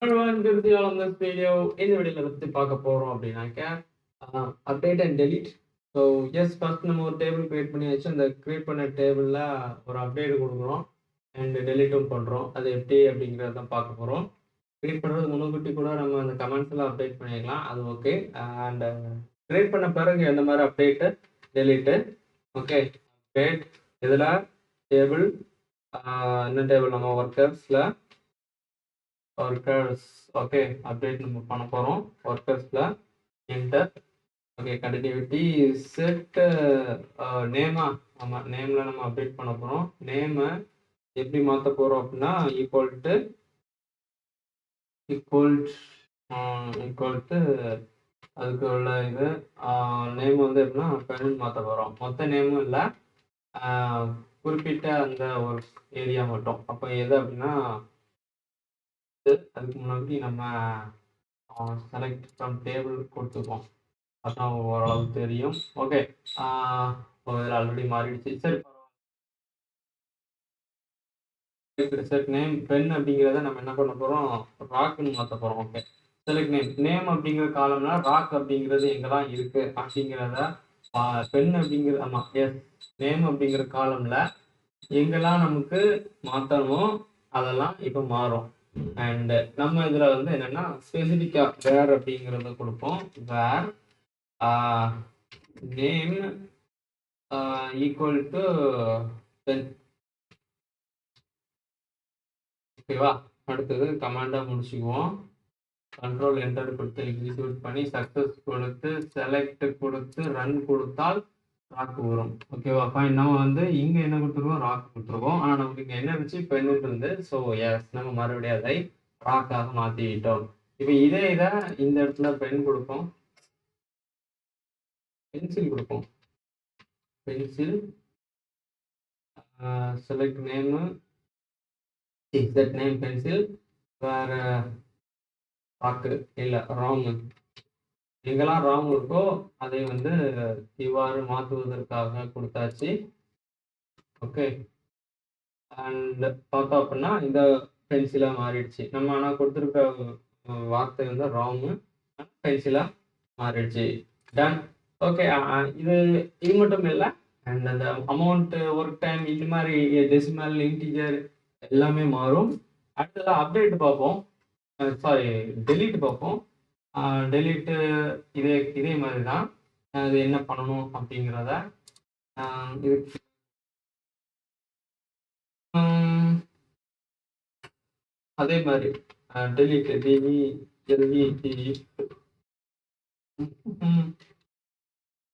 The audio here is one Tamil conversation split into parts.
Everyone, this is on this video. இந்த வீடியோல பத்தி பார்க்க போறோம் அப்படின்னாக்க update and delete. So yes first நம்ம ஒரு டேபிள் கிரியேட் பண்ணியாச்சு. அந்த கிரியேட் பண்ண டேபிளில் ஒரு அப்டேட் கொடுக்குறோம் அண்ட் டெலீட்டும் பண்ணுறோம். அது எப்படி அப்படிங்கிறத தான் பார்க்க போகிறோம். கிரியேட் பண்ணுறது முன்னுக்கூட்டி கூட நம்ம அந்த கமெண்ட்ஸ்லாம் அப்டேட் பண்ணிக்கலாம், அது ஓகே. அண்ட் கிரியேட் பண்ண பிறகு எந்த மாதிரி அப்டேட்டு டெலீட்டு ஓகே. அப்டேட் இதில் டேபிள் என்ன டேபிள் நம்ம ஒர்க்கர்ஸில் ஒர்க்கர்ஸ் ஓகே அப்டேட் நம்ம பண்ண போகிறோம். ஒர்க்கர்ஸில் என்டர் ஓகே. கண்டினியூட்டி செட் நேமா ஆமாம், நேமில் நம்ம அப்டேட் பண்ண போகிறோம். நேமை எப்படி மாற்ற போகிறோம் அப்படின்னா ஈக்குவல் டு அதுக்கு உள்ள இது நேம் வந்து எப்படின்னா பெண் மாற்ற போகிறோம். மொத்த நேமும் இல்லை, குறிப்பிட்ட அந்த ஒரு ஏரியா மட்டும். அப்போ எது அப்படின்னா அதுக்கு முன்னாடி நம்ம செலக்ட் ஃப்ரம் டேபிள் கொடுத்துருக்கோம், அதான் ஓரளவு தெரியும். ஓகே, இதில் ஆல்ரெடி மாறிடுச்சு. சரி, செட் நேம் பென் அப்படிங்கிறத நம்ம என்ன பண்ண போகிறோம், ராக்குன்னு மாற்ற போகிறோம். ஓகே, செலக்ட் நேம் அப்படிங்கிற காலம்னா ராக் அப்படிங்கிறது எங்கெல்லாம் இருக்குது அப்படிங்கிறத பென் அப்படிங்கிற ஆமாம் எஸ் நேம் அப்படிங்கிற காலமில் எங்கெல்லாம் நமக்கு மாற்றணுமோ அதெல்லாம் இப்போ மாறும். அண்ட் நம்ம இதில் வந்து என்னென்னா ஸ்பெசிஃபிக்காக வேர் அப்படிங்கிறத கொடுப்போம். வேர் நேம் ஈக்குவல் டு பென். ஓகேவா, அடுத்தது கமாண்டாக முடிச்சுக்குவோம். கண்ட்ரோல் என்டர் கொடுத்து எக்ஸிக்யூட் பண்ணி சக்ஸஸ் கொடுத்து செலக்ட் கொடுத்து ரன் கொடுத்தால் ராக் வரும். ஓகேவா, ஃபைன். நம்ம வந்து இங்கே என்ன கொடுத்துருக்கோம், ராக் கொடுத்துருக்கோம். ஆனால் நமக்கு இங்கே என்ன இருந்துச்சு, பென்னு இருந்து. ஸோ எஸ், நம்ம மறுபடியும் அதை ராக்காக மாற்றிக்கிட்டோம். இப்போ இதை இந்த இடத்துல பென் கொடுப்போம், பென்சில் கொடுப்போம். Pencil select name set name pencil வேறு ராக்கு இல்லை ராமு. எங்கெல்லாம் ராங் இருக்கோ அதை வந்து இவ்வாறு மாற்றுவதற்காக கொடுத்தாச்சு. ஓகே, அண்ட் பார்த்தோம் அப்படின்னா இந்த பென்சிலாக மாறிடுச்சு. நம்ம ஆனால் கொடுத்துருக்க வார்த்தை வந்து ராங்கு, பென்சிலாக மாறிடுச்சு. டன். ஓகே, இது மட்டும் இல்லை, அண்ட் அந்த அமௌண்ட்டு ஒர்க் டைம் இந்த மாதிரி டெசிமல் இன்டீஜர் எல்லாமே மாறும். அடுத்ததாக அப்டேட் பார்ப்போம், சாரி டெலீட் பார்ப்போம். டெலீட்டு இதே மாதிரி தான். அது என்ன பண்ணணும் அப்படிங்கிறத இது அதே மாதிரி டெலீட்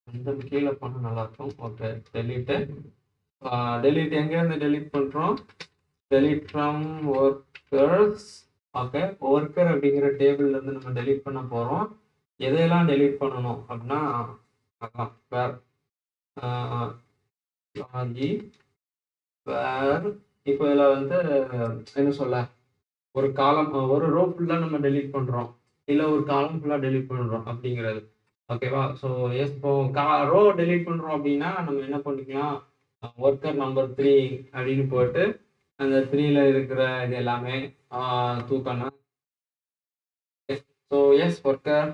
அந்த கீழே பண்ண நல்லா இருக்கும். ஓகே, டெலீட் எங்கேருந்து டெலீட் பண்ணுறோம், delete from workers. Okay, worker அப்படிங்கிற டேபிள்ல இருந்து நம்ம டெலீட் பண்ண போகிறோம். எதையெல்லாம் டெலீட் பண்ணணும் அப்படின்னா அதான் வேர் வேர். இப்போ இதில் வந்து என்ன சொல்ல, ஒரு காலம் ஒரு ரோ ஃபுல்லாக நம்ம டெலீட் பண்ணுறோம், இல்லை ஒரு காலம் ஃபுல்லாக டெலீட் பண்ணுறோம் அப்படிங்கிறது. ஓகேவா, ஸோ எஸ் இப்போ ரோ டெலீட் பண்ணுறோம் அப்படின்னா நம்ம என்ன பண்ணிக்கலாம், ஒர்க்கர் நம்பர் 3 அப்படின்னு போட்டு அந்த 3ல இருக்கிற இது எல்லாமே தூக்கணும். So yes worker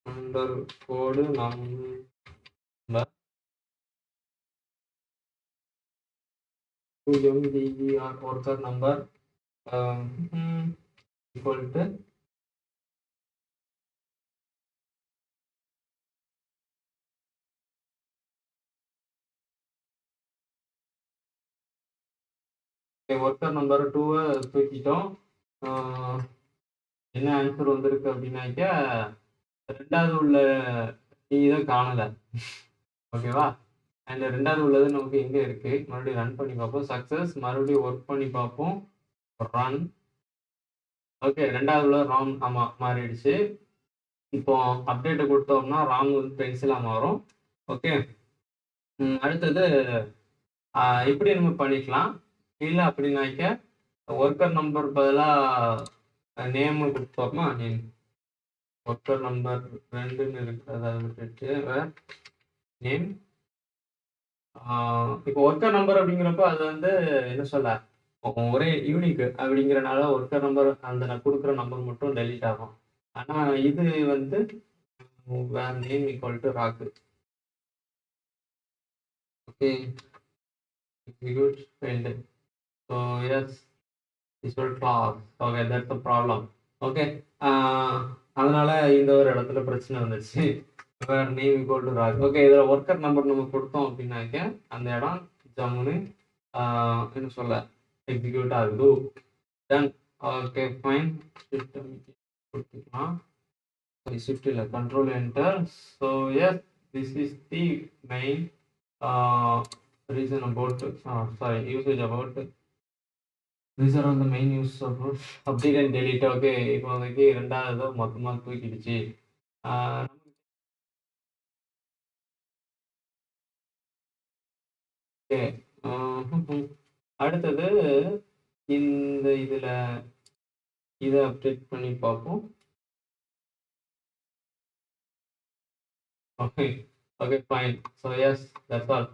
number code number worker number equal to worker number 2 தூக்கிட்டோம். என்ன ஆன்சர் வந்திருக்கு அப்படின்னாக்க ரெண்டாவது உள்ள தான் காணலை. ஓகேவா, அண்ட் ரெண்டாவது உள்ளது நமக்கு எங்கே இருக்குது, மறுபடியும் ரன் பண்ணி பார்ப்போம். சக்ஸஸ், மறுபடியும் ஒர்க் பண்ணி பார்ப்போம், ரன். ஓகே, ரெண்டாவது உள்ள ராங் ஆமாம் மாறிடுச்சு. இப்போ அப்டேட்டை கொடுத்தோம்னா ராங் வந்து பென்சிலாக மாறும். ஓகே, அடுத்தது இப்படி நம்ம பண்ணிக்கலாம். இல்லை அப்படின்னாக்க ஒர்க்கர் நம்பர் பதிலாக நேம் கொடுத்தோம்னா நேம் ஒர்க்கர் நம்பர் 2ன்னு இருக்கிறத விட்டுட்டு நேம். இப்போ ஒர்க்கர் நம்பர் அப்படிங்கிறப்போ அது வந்து என்ன சொல்ல, ஒரே யூனிக் அப்படிங்கிறனால ஒர்க்கர் நம்பர் அந்த நான் கொடுக்குற நம்பர் மட்டும் டெலீட் ஆகும். ஆனா இது வந்து where name equal to rock. Okay, execute failed. So S this will class. Okay, that's the problem. Okay, அதனால இந்த ஒரு இடத்துல பிரச்சனை வந்துச்சு. Where name equal to rock. Okay, இதில் ஒர்க்கர் நம்பர் நம்ம கொடுத்தோம் அப்படின்னாக்க அந்த இடம் ஜம்முன்னு என்ன சொல்ல எக்ஸிக்யூட் ஆகுது. டன். Okay fine. ஷிஃப்ட் கொடுத்துக்கலாம். சாரி, ஷிஃப்ட் இல்லை, control enter. So S, this is the main reason about sorry usage about these are all the main use of update and delete. Okay, இப்போ வந்து ரெண்டாவது மொத்தமாக தூக்கிடுச்சு. ஓகே, அடுத்தது இந்த இதில் இதை அப்டேட் பண்ணி பார்ப்போம். Okay okay fine. So yes, that's all.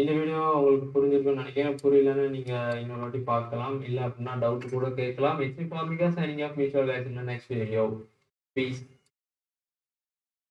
இந்த வீடியோ உங்களுக்கு புரிஞ்சிருக்குன்னு நினைக்கிறேன். புரியலன்னு நீங்கள் இன்னொரு வாட்டி பார்க்கலாம். இல்லை அப்படின்னா டவுட் கூட கேட்கலாம். இட்ஸ் மீ ஃபார்மிகா signing off. Meet you guys in the next video. Piece.